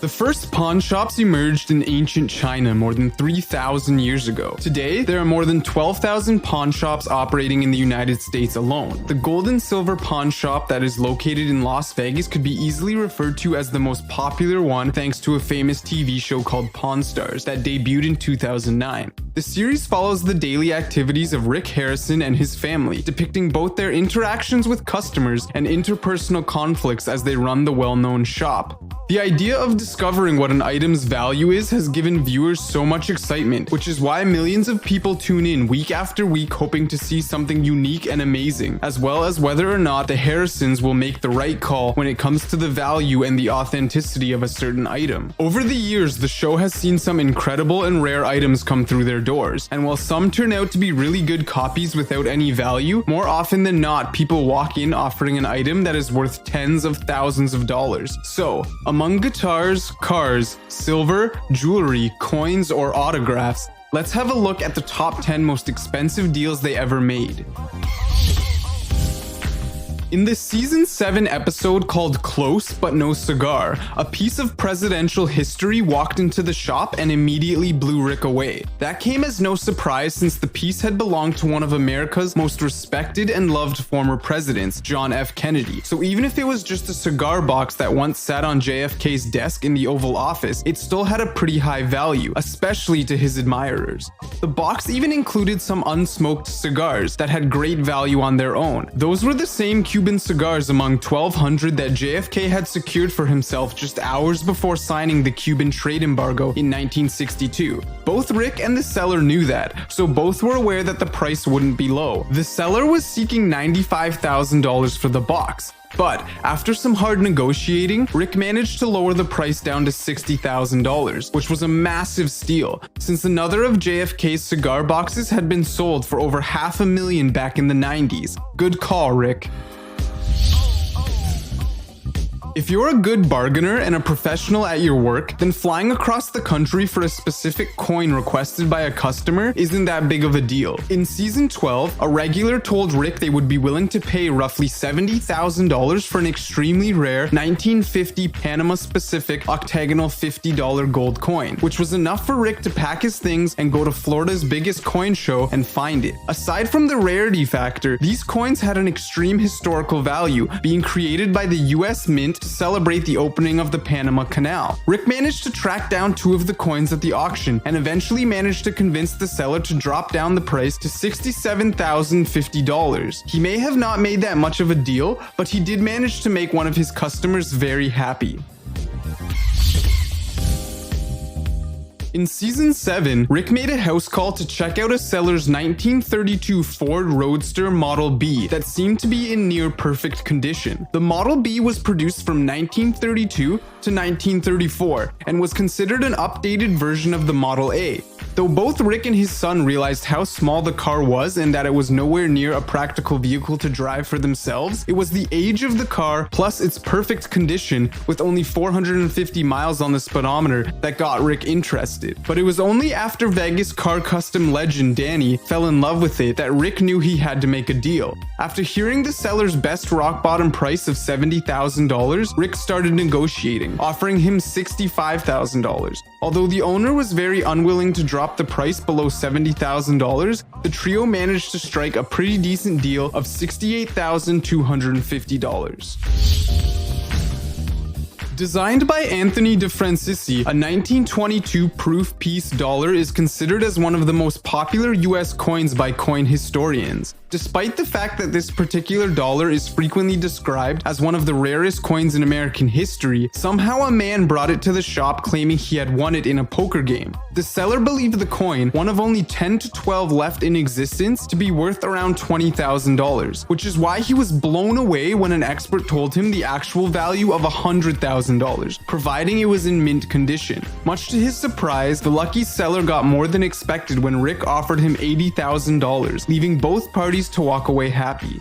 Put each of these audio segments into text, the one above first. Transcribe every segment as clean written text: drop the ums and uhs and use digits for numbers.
The first pawn shops emerged in ancient China more than 3,000 years ago. Today, there are more than 12,000 pawn shops operating in the United States alone. The gold and silver pawn shop that is located in Las Vegas could be easily referred to as the most popular one thanks to a famous TV show called Pawn Stars that debuted in 2009. The series follows the daily activities of Rick Harrison and his family, depicting both their interactions with customers and interpersonal conflicts as they run the well-known shop. The idea of discovering what an item's value is has given viewers so much excitement, which is why millions of people tune in week after week hoping to see something unique and amazing, as well as whether or not the Harrisons will make the right call when it comes to the value and the authenticity of a certain item. Over the years, the show has seen some incredible and rare items come through their doors, and while some turn out to be really good copies without any value, more often than not, people walk in offering an item that is worth tens of thousands of dollars. So, among guitars, cars, silver, jewelry, coins, or autographs, let's have a look at the top 10 most expensive deals they ever made. In the season 7 episode called Close But No Cigar, a piece of presidential history walked into the shop and immediately blew Rick away. That came as no surprise since the piece had belonged to one of America's most respected and loved former presidents, John F. Kennedy. So even if it was just a cigar box that once sat on JFK's desk in the Oval Office, it still had a pretty high value, especially to his admirers. The box even included some unsmoked cigars that had great value on their own. Those were the same Cuban cigars among 1,200 that JFK had secured for himself just hours before signing the Cuban trade embargo in 1962. Both Rick and the seller knew that, so both were aware that the price wouldn't be low. The seller was seeking $95,000 for the box. But after some hard negotiating, Rick managed to lower the price down to $60,000, which was a massive steal, since another of JFK's cigar boxes had been sold for over $500,000 back in the 90s. Good call, Rick. If you're a good bargainer and a professional at your work, then flying across the country for a specific coin requested by a customer isn't that big of a deal. In season 12, a regular told Rick they would be willing to pay roughly $70,000 for an extremely rare 1950 Panama-specific octagonal $50 gold coin, which was enough for Rick to pack his things and go to Florida's biggest coin show and find it. Aside from the rarity factor, these coins had an extreme historical value, being created by the US Mint to celebrate the opening of the Panama Canal. Rick managed to track down 2 of the coins at the auction and eventually managed to convince the seller to drop down the price to $67,050. He may have not made that much of a deal, but he did manage to make one of his customers very happy. In season 7, Rick made a house call to check out a seller's 1932 Ford Roadster Model B that seemed to be in near perfect condition. The Model B was produced from 1932 to 1934 and was considered an updated version of the Model A. Though both Rick and his son realized how small the car was and that it was nowhere near a practical vehicle to drive for themselves, it was the age of the car plus its perfect condition with only 450 miles on the speedometer that got Rick interested. But it was only after Vegas car custom legend Danny fell in love with it that Rick knew he had to make a deal. After hearing the seller's best rock bottom price of $70,000, Rick started negotiating, offering him $65,000. Although the owner was very unwilling to drop the price below $70,000, the trio managed to strike a pretty decent deal of $68,250. Designed by Anthony DeFrancisci, a 1922 proof piece dollar is considered as one of the most popular US coins by coin historians. Despite the fact that this particular dollar is frequently described as one of the rarest coins in American history, somehow a man brought it to the shop claiming he had won it in a poker game. The seller believed the coin, one of only 10 to 12 left in existence, to be worth around $20,000, which is why he was blown away when an expert told him the actual value of $100,000, providing it was in mint condition. Much to his surprise, the lucky seller got more than expected when Rick offered him $80,000, leaving both parties to walk away happy.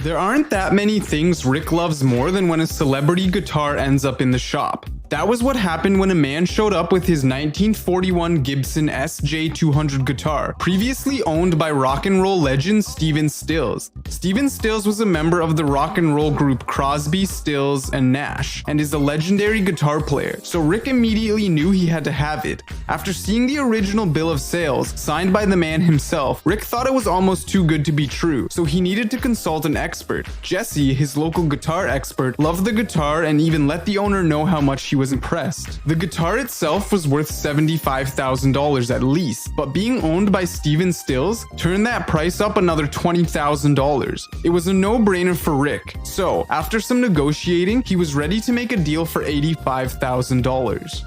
There aren't that many things Rick loves more than when a celebrity guitar ends up in the shop. That was what happened when a man showed up with his 1941 Gibson SJ200 guitar, previously owned by rock and roll legend Stephen Stills. Stephen Stills was a member of the rock and roll group Crosby, Stills, and Nash, and is a legendary guitar player, so Rick immediately knew he had to have it. After seeing the original bill of sales, signed by the man himself, Rick thought it was almost too good to be true, so he needed to consult an expert. Jesse, his local guitar expert, loved the guitar and even let the owner know how much he was impressed. The guitar itself was worth $75,000 at least, but being owned by Stephen Stills turned that price up another $20,000. It was a no-brainer for Rick, so after some negotiating, he was ready to make a deal for $85,000.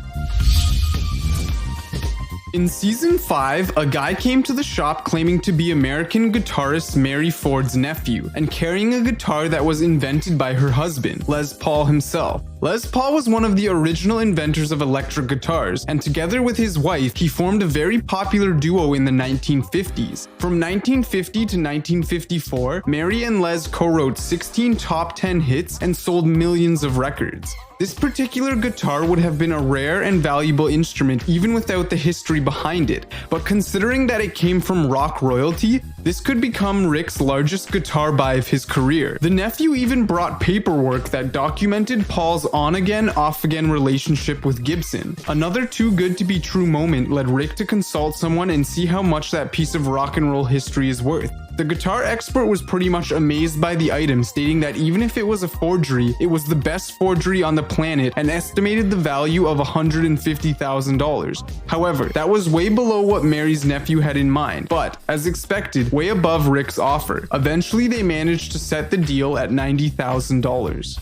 In season 5, a guy came to the shop claiming to be American guitarist Mary Ford's nephew and carrying a guitar that was invented by her husband, Les Paul himself. Les Paul was one of the original inventors of electric guitars, and together with his wife, he formed a very popular duo in the 1950s. From 1950 to 1954, Mary and Les co-wrote 16 top 10 hits and sold millions of records. This particular guitar would have been a rare and valuable instrument even without the history behind it, but considering that it came from rock royalty, this could become Rick's largest guitar buy of his career. The nephew even brought paperwork that documented Paul's on-again, off-again relationship with Gibson. Another too good to be true moment led Rick to consult someone and see how much that piece of rock and roll history is worth. The guitar expert was pretty much amazed by the item, stating that even if it was a forgery, it was the best forgery on the planet and estimated the value of $150,000. However, that was way below what Mary's nephew had in mind, but, as expected, way above Rick's offer. Eventually, they managed to set the deal at $90,000.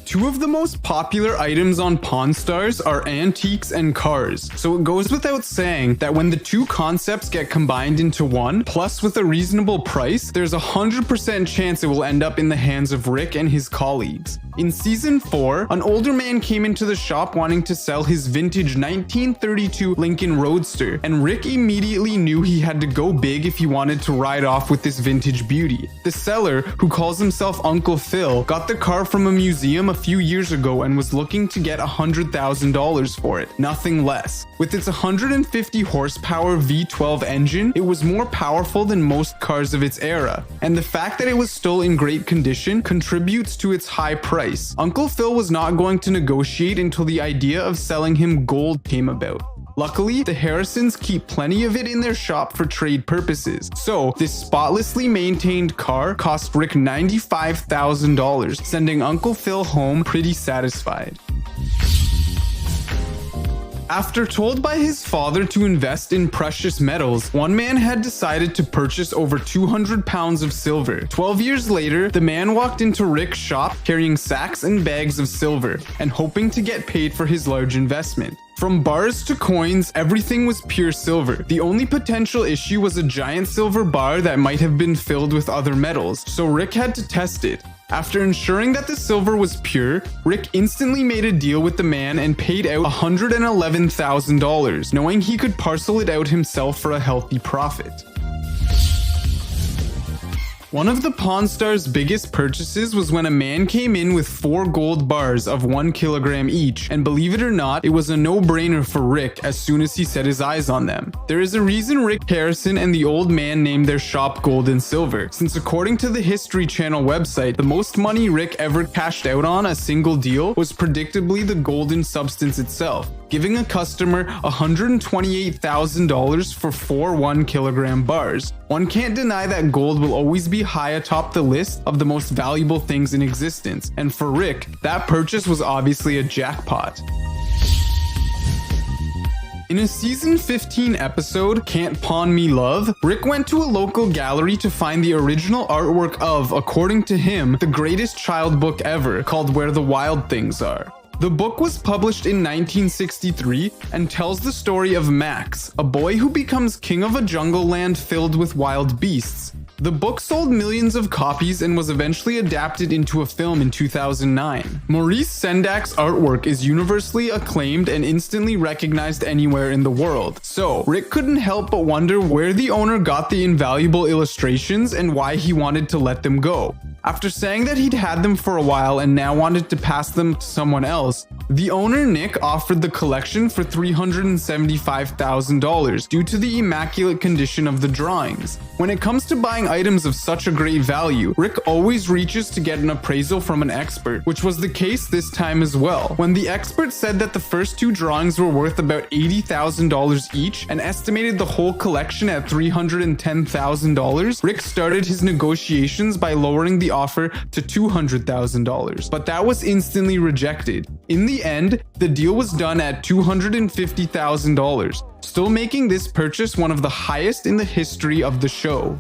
Two of the most popular items on Pawn Stars are antiques and cars, so it goes without saying that when the two concepts get combined into one, plus with a reasonable price, there's a 100% chance it will end up in the hands of Rick and his colleagues. In season 4, an older man came into the shop wanting to sell his vintage 1932 Lincoln Roadster, and Rick immediately knew he had to go big if he wanted to ride off with this vintage beauty. The seller, who calls himself Uncle Phil, got the car from a museum a few years ago and was looking to get $100,000 for it, nothing less. With its 150 horsepower V12 engine, it was more powerful than most cars of its era, and the fact that it was still in great condition contributes to its high price. Uncle Phil was not going to negotiate until the idea of selling him gold came about. Luckily, the Harrisons keep plenty of it in their shop for trade purposes, so this spotlessly maintained car cost Rick $95,000, sending Uncle Phil home pretty satisfied. After told by his father to invest in precious metals, one man had decided to purchase over 200 pounds of silver. 12 years later, the man walked into Rick's shop carrying sacks and bags of silver and hoping to get paid for his large investment. From bars to coins, everything was pure silver. The only potential issue was a giant silver bar that might have been filled with other metals, so Rick had to test it. After ensuring that the silver was pure, Rick instantly made a deal with the man and paid out $111,000, knowing he could parcel it out himself for a healthy profit. One of the Pawn Stars' biggest purchases was when a man came in with 4 gold bars of 1 kilogram each, and believe it or not, it was a no-brainer for Rick as soon as he set his eyes on them. There is a reason Rick Harrison and the old man named their shop Gold and Silver, since according to the History Channel website, the most money Rick ever cashed out on a single deal was predictably the golden substance itself, giving a customer $128,000 for 4 1 kilogram bars. One can't deny that gold will always be high atop the list of the most valuable things in existence, and for Rick, that purchase was obviously a jackpot. In a season 15 episode, Can't Pawn Me Love, Rick went to a local gallery to find the original artwork of, according to him, the greatest child book ever, called Where the Wild Things Are. The book was published in 1963 and tells the story of Max, a boy who becomes king of a jungle land filled with wild beasts. The book sold millions of copies and was eventually adapted into a film in 2009. Maurice Sendak's artwork is universally acclaimed and instantly recognized anywhere in the world. So, Rick couldn't help but wonder where the owner got the invaluable illustrations and why he wanted to let them go. After saying that he'd had them for a while and now wanted to pass them to someone else, the owner Nick offered the collection for $375,000 due to the immaculate condition of the drawings. When it comes to buying items of such a great value, Rick always reaches to get an appraisal from an expert, which was the case this time as well. When the expert said that the first two drawings were worth about $80,000 each and estimated the whole collection at $310,000, Rick started his negotiations by lowering the offer to $200,000, but that was instantly rejected. In the end, the deal was done at $250,000, still making this purchase one of the highest in the history of the show.